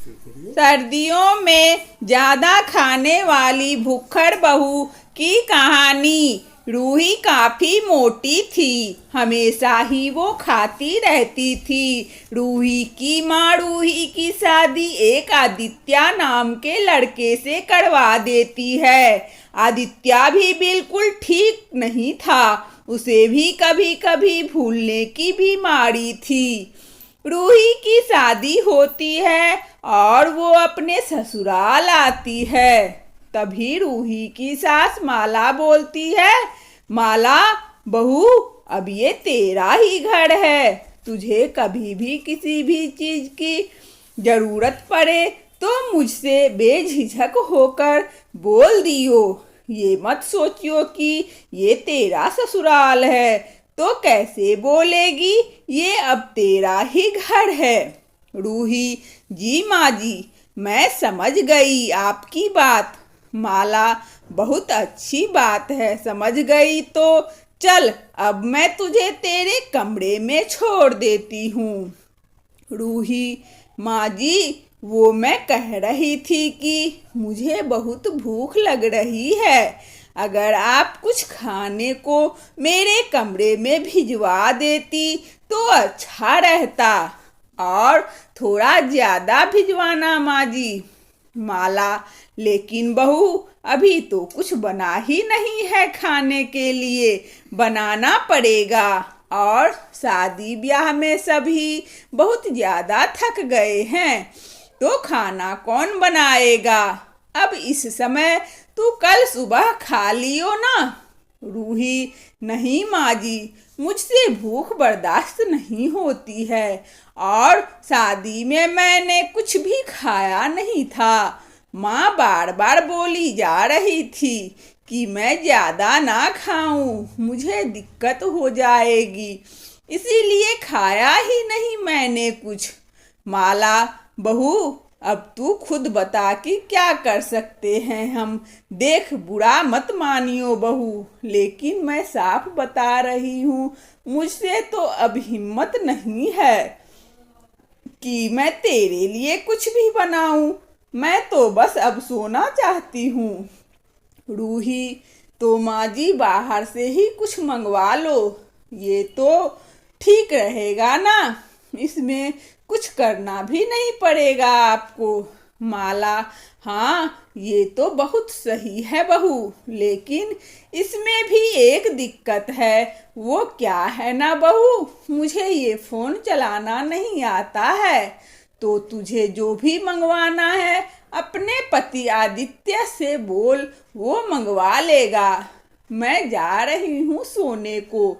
सर्दियों में ज्यादा खाने वाली भुक्खड़ बहू की कहानी। रूही काफी मोटी थी, हमेशा ही वो खाती रहती थी। रूही की माँ रूही की शादी एक आदित्य नाम के लड़के से करवा देती है। आदित्य भी बिल्कुल ठीक नहीं था, उसे भी कभी कभी भूलने की बीमारी थी। रूही की शादी होती है और वो अपने ससुराल आती है। तभी रूही की सास माला बोलती है, माला बहू, अब ये तेरा ही घर है। तुझे कभी भी किसी भी चीज की जरूरत पड़े तो मुझसे बेझिझक होकर बोल दियो। ये मत सोचियो कि ये तेरा ससुराल है तो कैसे बोलेगी, ये अब तेरा ही घर है। रूही, जी माँ जी, मैं समझ गई आपकी बात। माला, बहुत अच्छी बात है, समझ गई तो चल अब मैं तुझे तेरे कमरे में छोड़ देती हूँ। रूही, माँ जी, वो मैं कह रही थी कि मुझे बहुत भूख लग रही है। अगर आप कुछ खाने को मेरे कमरे में भिजवा देती तो अच्छा रहता, और थोड़ा ज्यादा भिजवाना माँ जी। माला, लेकिन बहू, अभी तो कुछ बना ही नहीं है खाने के लिए, बनाना पड़ेगा। और शादी ब्याह में सभी बहुत ज्यादा थक गए हैं तो खाना कौन बनाएगा। अब इस समय तू कल सुबह खा लियो ना। रूही, नहीं माँ जी, मुझसे भूख बर्दाश्त नहीं होती है और शादी में मैंने कुछ भी खाया नहीं था। माँ बार बार बोली जा रही थी कि मैं ज्यादा ना खाऊं, मुझे दिक्कत हो जाएगी, इसीलिए खाया ही नहीं मैंने कुछ। माला, बहू, अब तू खुद बता कि क्या कर सकते हैं हम। देख, बुरा मत मानियो बहू, लेकिन मैं साफ बता रही हूँ, मुझसे तो अब हिम्मत नहीं है कि मैं तेरे लिए कुछ भी बनाऊं। मैं तो बस अब सोना चाहती हूँ। रूही, तो माँ जी बाहर से ही कुछ मंगवा लो, ये तो ठीक रहेगा ना, इसमें कुछ करना भी नहीं पड़ेगा आपको। माला, हाँ ये तो बहुत सही है बहू, लेकिन इसमें भी एक दिक्कत है। वो क्या है ना बहू, मुझे ये फोन चलाना नहीं आता है, तो तुझे जो भी मंगवाना है अपने पति आदित्य से बोल, वो मंगवा लेगा। मैं जा रही हूँ सोने को।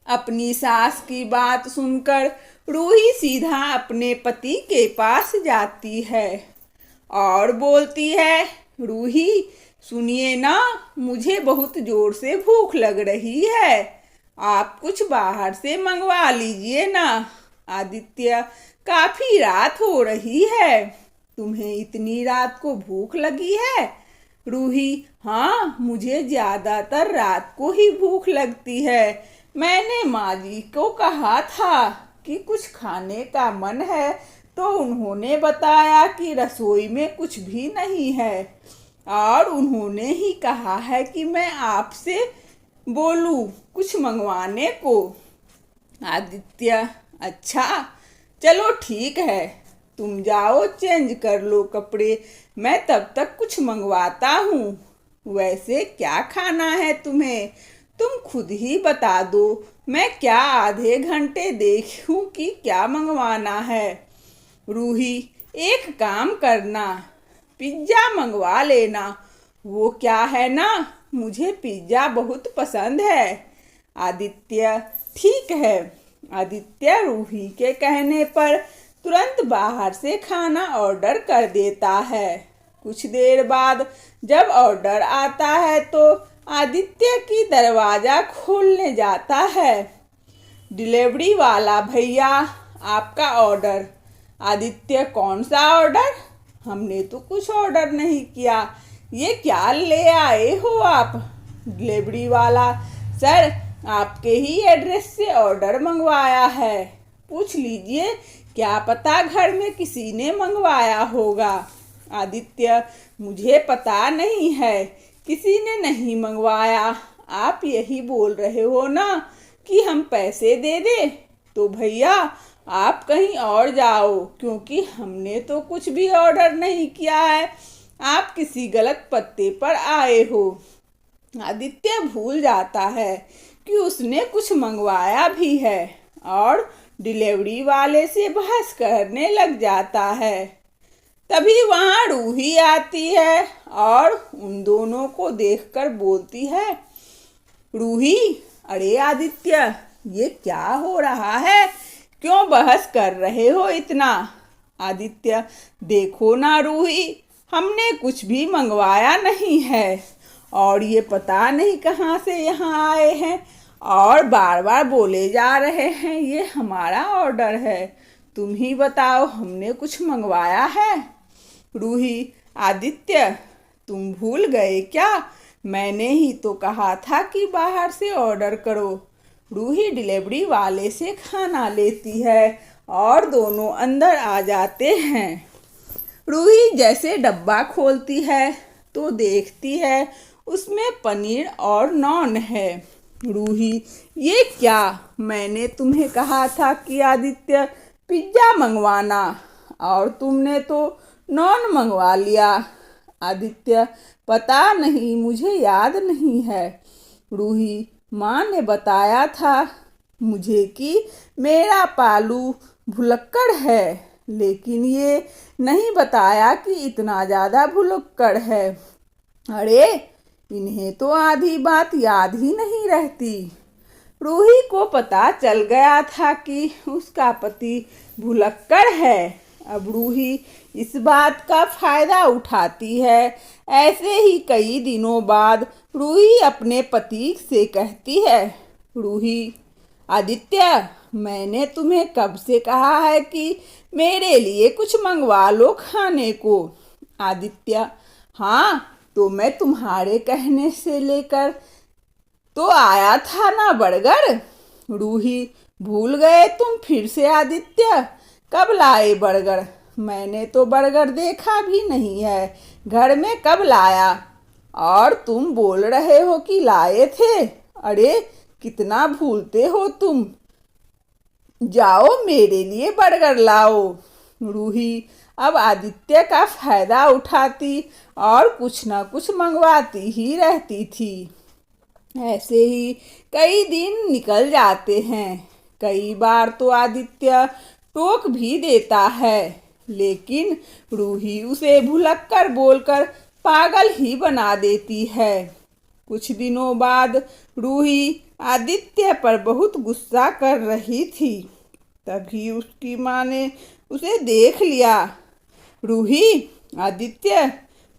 अपनी सास की बात सुनकर रूही सीधा अपने पति के पास जाती है और बोलती है, रूही सुनिए ना, मुझे बहुत जोर से भूख लग रही है, आप कुछ बाहर से मंगवा लीजिए ना। आदित्य, काफी रात हो रही है, तुम्हें इतनी रात को भूख लगी है। रूही, हाँ मुझे ज्यादातर रात को ही भूख लगती है। मैंने माँ जी को कहा था कि कुछ खाने का मन है तो उन्होंने बताया कि रसोई में कुछ भी नहीं है, और उन्होंने ही कहा है कि मैं आपसे बोलूं कुछ मंगवाने को। आदित्य, अच्छा चलो ठीक है, तुम जाओ चेंज कर लो कपड़े, मैं तब तक कुछ मंगवाता हूँ। वैसे क्या खाना है तुम्हें, तुम खुद ही बता दो, मैं क्या आधे घंटे देखूं कि क्या मंगवाना है। रूही, एक काम करना, पिज्जा मंगवा लेना, वो क्या है ना, मुझे पिज्जा बहुत पसंद है। आदित्य, ठीक है। आदित्य रूही के कहने पर तुरंत बाहर से खाना ऑर्डर कर देता है। कुछ देर बाद जब ऑर्डर आता है तो आदित्य की दरवाजा खोलने जाता है। डिलीवरी वाला भैया, आपका ऑर्डर। आदित्य, कौन सा ऑर्डर, हमने तो कुछ ऑर्डर नहीं किया, ये क्या ले आए हो आप। डिलीवरी वाला, सर आपके ही एड्रेस से ऑर्डर मंगवाया है, पूछ लीजिए क्या पता घर में किसी ने मंगवाया होगा। आदित्य, मुझे पता नहीं है, किसी ने नहीं मंगवाया। आप यही बोल रहे हो ना कि हम पैसे दे दे। तो भैया आप कहीं और जाओ, क्योंकि हमने तो कुछ भी ऑर्डर नहीं किया है। आप किसी गलत पत्ते पर आए हो। आदित्य भूल जाता है कि उसने कुछ मंगवाया भी है और डिलीवरी वाले से बहस करने लग जाता है। तभी वहां रूही आती है और उन दोनों को देखकर बोलती है, रूही, अरे आदित्य, ये क्या हो रहा है? क्यों बहस कर रहे हो इतना? आदित्य, देखो ना रूही, हमने कुछ भी मंगवाया नहीं है और ये पता नहीं कहाँ से यहाँ आए हैं और बार बार बोले जा रहे हैं ये हमारा ऑर्डर है। तुम ही बताओ, हमने कुछ मंगवाया है? रूही, आदित्य, तुम भूल गए क्या? मैंने ही तो कहा था कि बाहर से ऑर्डर करो। रूही डिलीवरी वाले से खाना लेती है और दोनों अंदर आ जाते हैं। रूही जैसे डब्बा खोलती है तो देखती है उसमें पनीर और नॉन है। रूही, ये क्या? मैंने तुम्हें कहा था कि आदित्य पिज्ज़ा मंगवाना और तुमने तो नॉन मंगवा लिया। आदित्य, पता नहीं, मुझे याद नहीं है। रूही, माँ ने बताया था मुझे कि मेरा पालू भुलक्कड़ है, लेकिन ये नहीं बताया कि इतना ज़्यादा भुलक्कड़ है। अरे, इन्हें तो आधी बात याद ही नहीं रहती। रूही को पता चल गया था कि उसका पति भुलक्कड़ है। अब रूही इस बात का फायदा उठाती है। ऐसे ही कई दिनों बाद रूही अपने पति से कहती है, रूही, आदित्य, मैंने तुम्हें कब से कहा है कि मेरे लिए कुछ मंगवा लो खाने को। आदित्य, हाँ, तो मैं तुम्हारे कहने से लेकर तो आया था ना बर्गर। रूही, भूल गए तुम फिर से? आदित्य, कब लाए बर्गर? मैंने तो बर्गर देखा भी नहीं है घर में, कब लाया? और तुम बोल रहे हो कि लाए थे। अरे, कितना भूलते हो तुम। जाओ मेरे लिए बर्गर लाओ। रूही अब आदित्य का फायदा उठाती और कुछ ना कुछ मंगवाती ही रहती थी। ऐसे ही कई दिन निकल जाते हैं। कई बार तो आदित्य टोक भी देता है, लेकिन रूही उसे भुलक्कड़ बोलकर पागल ही बना देती है। कुछ दिनों बाद रूही आदित्य पर बहुत गुस्सा कर रही थी। तभी उसकी माँ ने उसे देख लिया। रूही, आदित्य,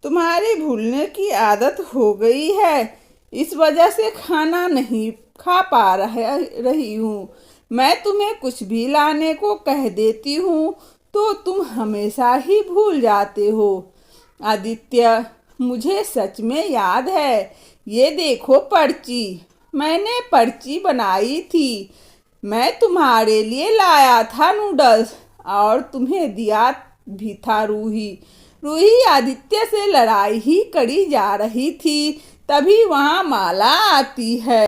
तुम्हारी भूलने की आदत हो गई है, इस वजह से खाना नहीं खा पा रही हूँ। मैं तुम्हें कुछ भी लाने को कह देती हूँ तो तुम हमेशा ही भूल जाते हो। आदित्य, मुझे सच में याद है, ये देखो पर्ची, मैंने पर्ची बनाई थी। मैं तुम्हारे लिए लाया था नूडल्स और तुम्हें दिया भी था। रूही रूही आदित्य से लड़ाई ही करी जा रही थी। तभी वहाँ माला आती है।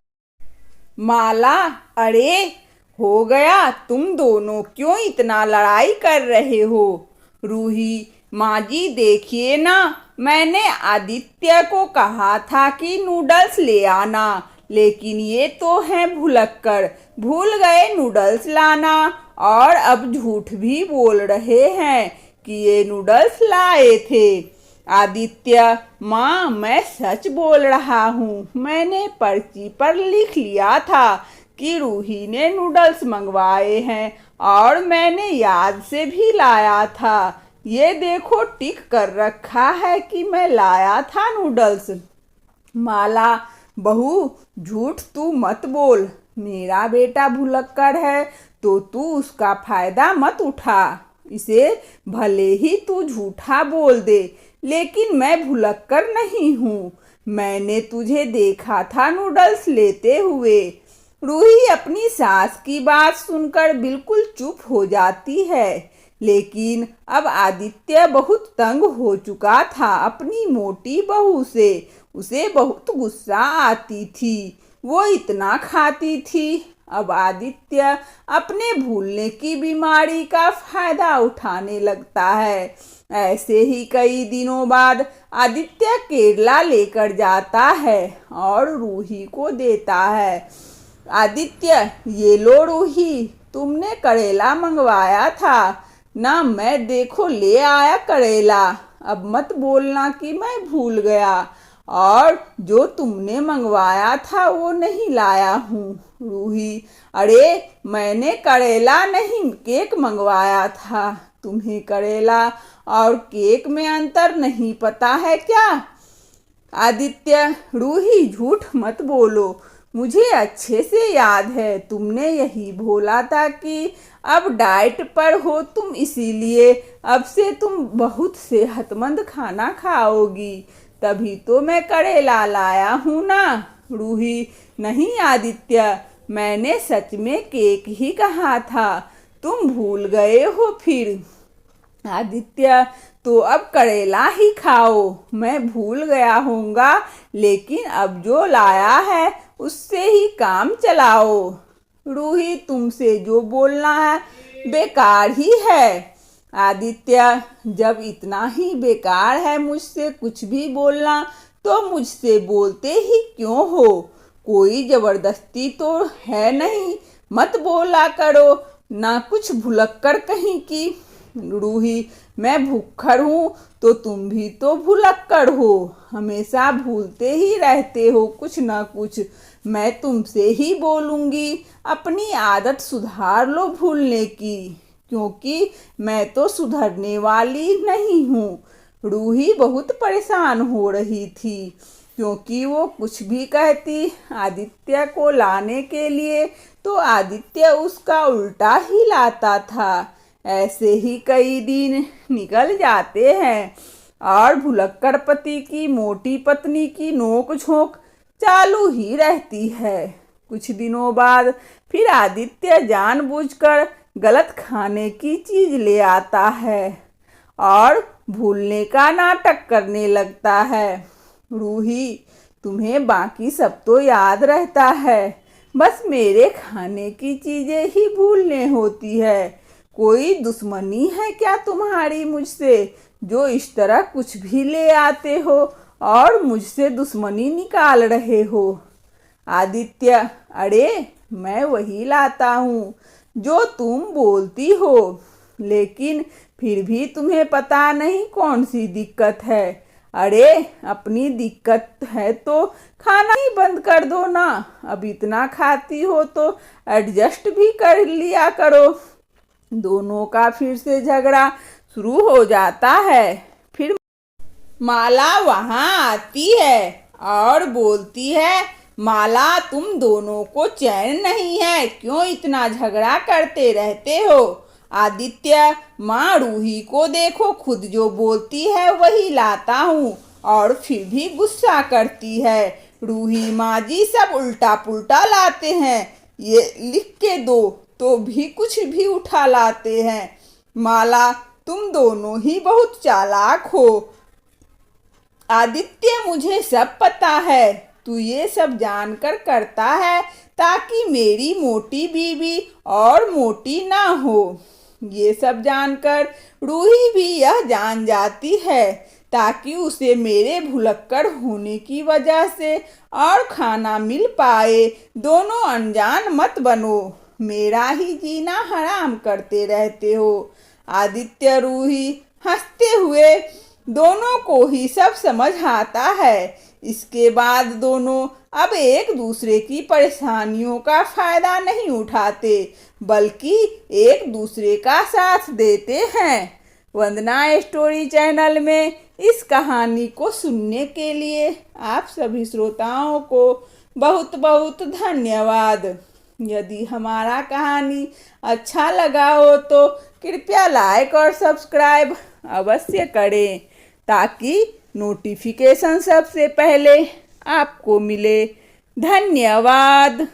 माला, अरे हो गया, तुम दोनों क्यों इतना लड़ाई कर रहे हो? रूही, माँ जी देखिए ना, मैंने आदित्य को कहा था कि नूडल्स ले आना, लेकिन ये तो हैं भुलक्कड़, भूल गए नूडल्स लाना और अब झूठ भी बोल रहे हैं कि ये नूडल्स लाए थे। आदित्य, माँ, मैं सच बोल रहा हूँ, मैंने पर्ची पर लिख लिया था कि रूही ने नूडल्स मंगवाए हैं और मैंने याद से भी लाया था। ये देखो टिक कर रखा है कि मैं लाया था नूडल्स। माला, बहू, झूठ तू मत बोल। मेरा बेटा भुलक्कड़ है तो तू उसका फायदा मत उठा। इसे भले ही तू झूठा बोल दे, लेकिन मैं भुलक्कड़ नहीं हूँ। मैंने तुझे देखा था नूडल्स लेते हुए। रूही अपनी सास की बात सुनकर बिल्कुल चुप हो जाती है। लेकिन अब आदित्य बहुत तंग हो चुका था अपनी मोटी बहू से। उसे बहुत गुस्सा आती थी, वो इतना खाती थी। अब आदित्य अपने भूलने की बीमारी का फायदा उठाने लगता है। ऐसे ही कई दिनों बाद आदित्य केरला लेकर जाता है और रूही को देता है। आदित्य, ये लो रूही, तुमने करेला मंगवाया था ना, मैं देखो ले आया करेला। अब मत बोलना कि मैं भूल गया और जो तुमने मंगवाया था वो नहीं लाया हूँ। रूही, अरे मैंने करेला नहीं केक मंगवाया था। तुम्हें करेला और केक में अंतर नहीं पता है क्या? आदित्य, रूही झूठ मत बोलो, मुझे अच्छे से याद है तुमने यही बोला था कि अब डाइट पर हो तुम, इसीलिए अब से तुम बहुत सेहतमंद खाना खाओगी, तभी तो मैं करेला लाया हूँ ना। रूही, नहीं आदित्य, मैंने सच में केक ही कहा था, तुम भूल गए हो फिर। आदित्य, तो अब करेला ही खाओ। मैं भूल गया होऊंगा, लेकिन अब जो लाया है उससे ही काम चलाओ। रूही, तुमसे जो बोलना है बेकार ही है। आदित्य, जब इतना ही बेकार है मुझसे कुछ भी बोलना तो मुझसे बोलते ही क्यों हो? कोई जबरदस्ती तो है नहीं, मत बोला करो ना कुछ भुलक्कड़ कहीं की। रूही, मैं भुक्खड़ हूँ तो तुम भी तो भुलक्कड़ हो, हमेशा भूलते ही रहते हो कुछ ना कुछ। मैं तुमसे ही बोलूँगी, अपनी आदत सुधार लो भूलने की, क्योंकि मैं तो सुधरने वाली नहीं हूँ। रूही बहुत परेशान हो रही थी, क्योंकि वो कुछ भी कहती आदित्य को लाने के लिए तो आदित्य उसका उल्टा ही लाता था। ऐसे ही कई दिन निकल जाते हैं और भुलक्कड़ पति की मोटी पत्नी की नोक झोंक चालू ही रहती है। कुछ दिनों बाद फिर आदित्य जानबूझकर गलत खाने की चीज ले आता है और भूलने का नाटक करने लगता है। रूही, तुम्हें बाकी सब तो याद रहता है, बस मेरे खाने की चीजें ही भूलने होती है। कोई दुश्मनी है क्या तुम्हारी मुझसे, जो इस तरह कुछ भी ले आते हो और मुझसे दुश्मनी निकाल रहे हो? आदित्य, अरे मैं वही लाता हूँ जो तुम बोलती हो, लेकिन फिर भी तुम्हें पता नहीं कौन सी दिक्कत है। अरे अपनी दिक्कत है तो खाना ही बंद कर दो ना, अब इतना खाती हो तो एडजस्ट भी कर लिया करो। दोनों का फिर से झगड़ा शुरू हो जाता है। फिर माला वहां आती है और बोलती है, माला तुम दोनों को चैन नहीं है, क्यों इतना झगड़ा करते रहते हो? आदित्य, माँ रूही को देखो, खुद जो बोलती है वही लाता हूँ और फिर भी गुस्सा करती है। रूही माँ जी सब उल्टा पुल्टा लाते हैं, ये लिख के दो तो भी कुछ भी उठा लाते हैं। माला, तुम दोनों ही बहुत चालाक हो। आदित्य, मुझे सब पता है, तू ये सब जानकर करता है ताकि मेरी मोटी बीवी और मोटी ना हो। ये सब जानकर रूही भी यह जान जाती है ताकि उसे मेरे भुलक्कड़ होने की वजह से और खाना मिल पाए। दोनों अनजान मत बनो, मेरा ही जीना हराम करते रहते हो। आदित्य रूही हंसते हुए दोनों को ही सब समझ आता है। इसके बाद दोनों अब एक दूसरे की परेशानियों का फायदा नहीं उठाते, बल्कि एक दूसरे का साथ देते हैं। वंदना स्टोरी चैनल में इस कहानी को सुनने के लिए आप सभी श्रोताओं को बहुत बहुत धन्यवाद। यदि हमारा कहानी अच्छा लगा हो तो कृपया लाइक और सब्सक्राइब अवश्य करें, ताकि नोटिफिकेशन सबसे पहले आपको मिले। धन्यवाद।